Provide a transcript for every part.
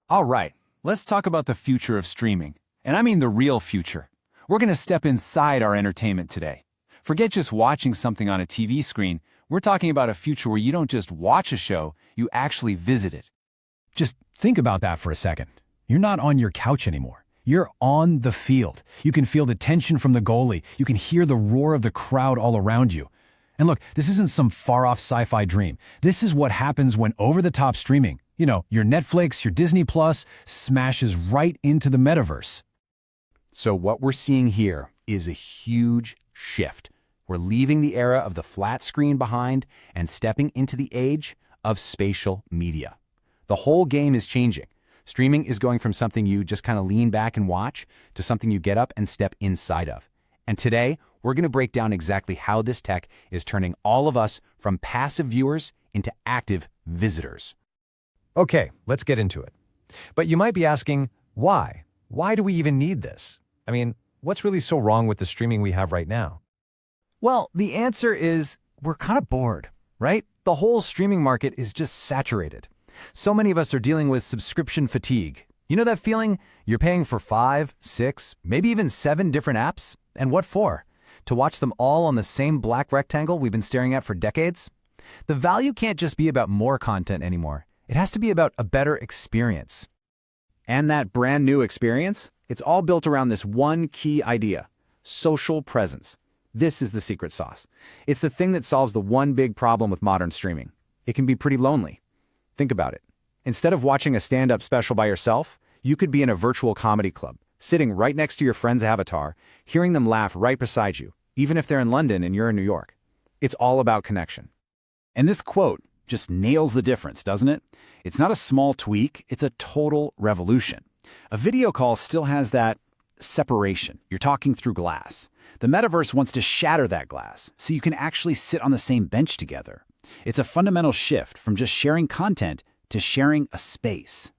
All right, let's talk about the future of streaming. And I mean the real future. We're going to step inside our entertainment today. Forget just watching something on a TV screen. We're talking about a future where you don't just watch a show, you actually visit it. Just think about that for a second. You're not on your couch anymore. You're on the field. You can feel the tension from the goalie. You can hear the roar of the crowd all around you. And look, this isn't some far-off sci-fi dream. This is what happens when over-the-top streaming, your Netflix, your Disney Plus, smashes right into the metaverse. So what we're seeing here is a huge shift. We're leaving the era of the flat screen behind and stepping into the age of spatial media. The whole game is changing. Streaming is going from something you just kind of lean back and watch to something you get up and step inside of. And today, we're going to break down exactly how this tech is turning all of us from passive viewers into active visitors. Okay, let's get into it. But you might be asking, why? Why do we even need this? I mean, what's really so wrong with the streaming we have right now? Well, the answer is we're kind of bored, right? The whole streaming market is just saturated. So many of us are dealing with subscription fatigue. You know that feeling? You're paying for 5, 6, maybe even 7 different apps? And what for? To watch them all on the same black rectangle we've been staring at for decades? The value can't just be about more content anymore. It has to be about a better experience. And that brand new experience? It's all built around this one key idea: social presence. This is the secret sauce. It's the thing that solves the one big problem with modern streaming. It can be pretty lonely. Think about it. Instead of watching a stand-up special by yourself, you could be in a virtual comedy club, sitting right next to your friend's avatar, hearing them laugh right beside you, even if they're in London and you're in New York. It's all about connection. And this quote just nails the difference, doesn't it? It's not a small tweak, it's a total revolution. A video call still has that separation. You're talking through glass. The metaverse wants to shatter that glass so you can actually sit on the same bench together. It's a fundamental shift from just sharing content to sharing a space.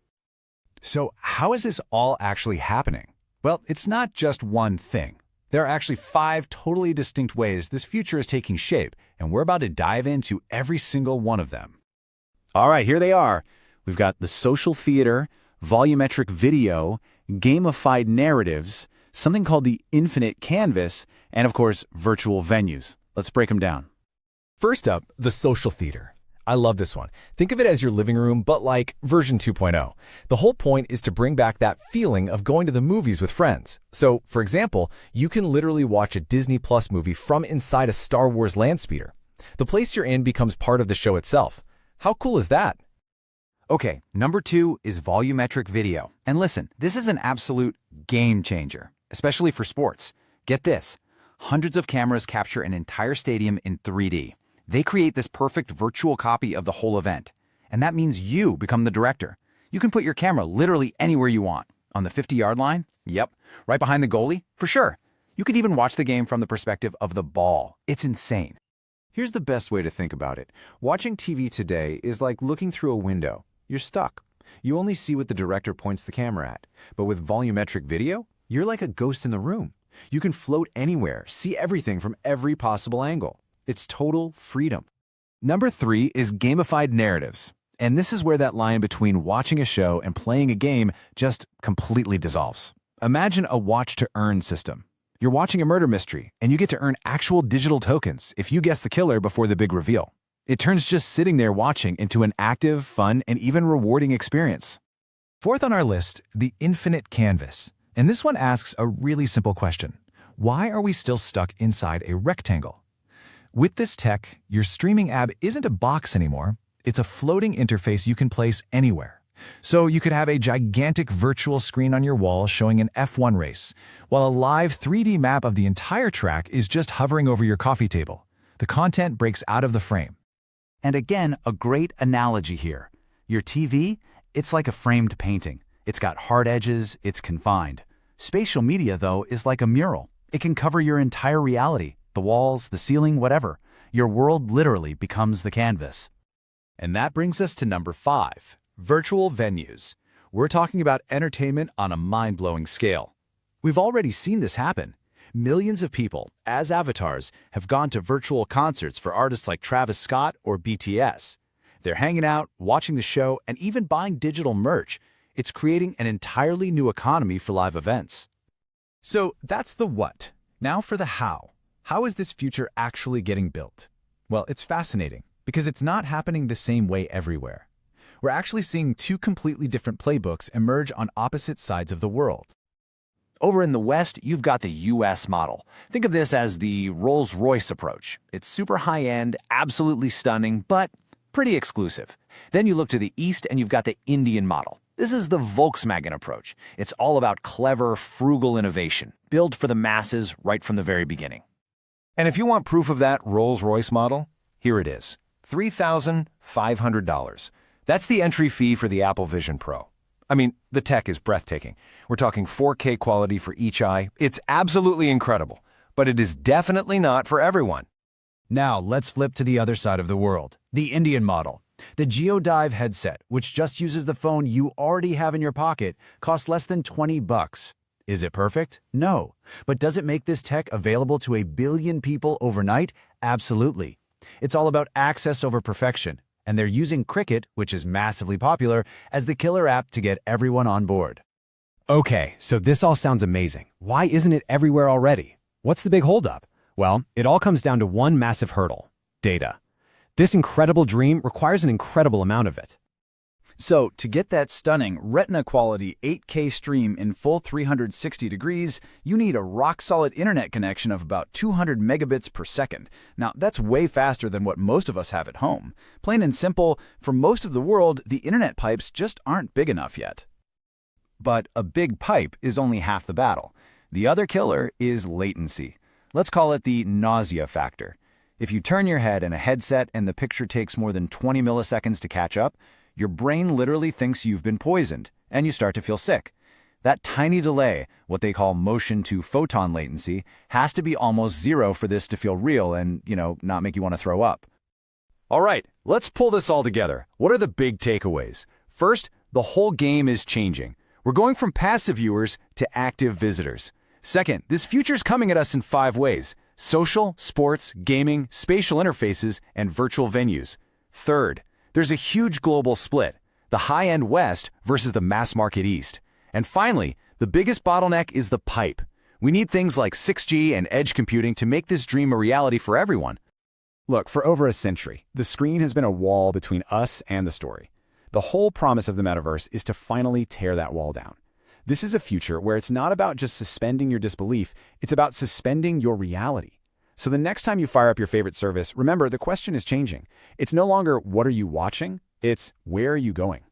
So how is this all actually happening? Well, it's not just one thing. There are actually 5 totally distinct ways this future is taking shape, and we're about to dive into every single one of them. All right, here they are. We've got the social theater, volumetric video, gamified narratives, something called the infinite canvas, and of course, virtual venues. Let's break them down. First up, the social theater. I love this one. Think of it as your living room, but like version 2.0. The whole point is to bring back that feeling of going to the movies with friends. So, for example, you can literally watch a Disney Plus movie from inside a Star Wars landspeeder. The place you're in becomes part of the show itself. How cool is that? Okay, number 2 is volumetric video. And listen, this is an absolute game changer, especially for sports. Get this. Hundreds of cameras capture an entire stadium in 3D. They create this perfect virtual copy of the whole event. And that means you become the director. You can put your camera literally anywhere you want. On the 50-yard line? Yep. Right behind the goalie? For sure. You could even watch the game from the perspective of the ball. It's insane. Here's the best way to think about it. Watching TV today is like looking through a window. You're stuck. You only see what the director points the camera at. But with volumetric video, you're like a ghost in the room. You can float anywhere, see everything from every possible angle. It's total freedom. Number 3 is gamified narratives. And this is where that line between watching a show and playing a game just completely dissolves. Imagine a watch-to-earn system. You're watching a murder mystery, and you get to earn actual digital tokens if you guess the killer before the big reveal. It turns just sitting there watching into an active, fun, and even rewarding experience. Fourth on our list, the infinite canvas. And this one asks a really simple question. Why are we still stuck inside a rectangle? With this tech, your streaming app isn't a box anymore. It's a floating interface you can place anywhere. So you could have a gigantic virtual screen on your wall showing an F1 race, while a live 3D map of the entire track is just hovering over your coffee table. The content breaks out of the frame. And again, a great analogy here. Your TV, it's like a framed painting. It's got hard edges, it's confined. Spatial media, though, is like a mural. It can cover your entire reality, the walls, the ceiling, whatever. Your world literally becomes the canvas. And that brings us to number 5, virtual venues. We're talking about entertainment on a mind-blowing scale. We've already seen this happen. Millions of people, as avatars, have gone to virtual concerts for artists like Travis Scott or BTS. They're hanging out, watching the show, and even buying digital merch. It's creating an entirely new economy for live events. So that's the what. Now for the how. How is this future actually getting built? Well, it's fascinating because it's not happening the same way everywhere. We're actually seeing two completely different playbooks emerge on opposite sides of the world. Over in the West, you've got the US model. Think of this as the Rolls-Royce approach. It's super high-end, absolutely stunning, but pretty exclusive. Then you look to the East and you've got the Indian model. This is the Volkswagen approach. It's all about clever, frugal innovation, built for the masses right from the very beginning. And if you want proof of that Rolls-Royce model, here it is, $3,500. That's the entry fee for the Apple Vision Pro. I mean, the tech is breathtaking. We're talking 4K quality for each eye. It's absolutely incredible, but it is definitely not for everyone. Now let's flip to the other side of the world, the Indian model. The GeoDive headset, which just uses the phone you already have in your pocket, costs less than $20. Is it perfect? No. But does it make this tech available to 1 billion people overnight? Absolutely. It's all about access over perfection, and they're using Cricket, which is massively popular, as the killer app to get everyone on board. Okay, so this all sounds amazing. Why isn't it everywhere already? What's the big holdup? Well, it all comes down to one massive hurdle: data. This incredible dream requires an incredible amount of it. So, to get that stunning Retina-quality 8K stream in full 360 degrees, you need a rock-solid internet connection of about 200 megabits per second. Now, that's way faster than what most of us have at home. Plain and simple, for most of the world, the internet pipes just aren't big enough yet. But a big pipe is only half the battle. The other killer is latency. Let's call it the nausea factor. If you turn your head in a headset and the picture takes more than 20 milliseconds to catch up, your brain literally thinks you've been poisoned, and you start to feel sick. That tiny delay, what they call motion to photon latency, has to be almost zero for this to feel real and, not make you want to throw up. All right, let's pull this all together. What are the big takeaways? First, the whole game is changing. We're going from passive viewers to active visitors. Second, this future's coming at us in 5 ways: social, sports, gaming, spatial interfaces, and virtual venues. Third, there's a huge global split, the high-end West versus the mass-market East. And finally, the biggest bottleneck is the pipe. We need things like 6G and edge computing to make this dream a reality for everyone. Look, for over a century, the screen has been a wall between us and the story. The whole promise of the Metaverse is to finally tear that wall down. This is a future where it's not about just suspending your disbelief, it's about suspending your reality. So the next time you fire up your favorite service, remember the question is changing. It's no longer what are you watching, it's where are you going?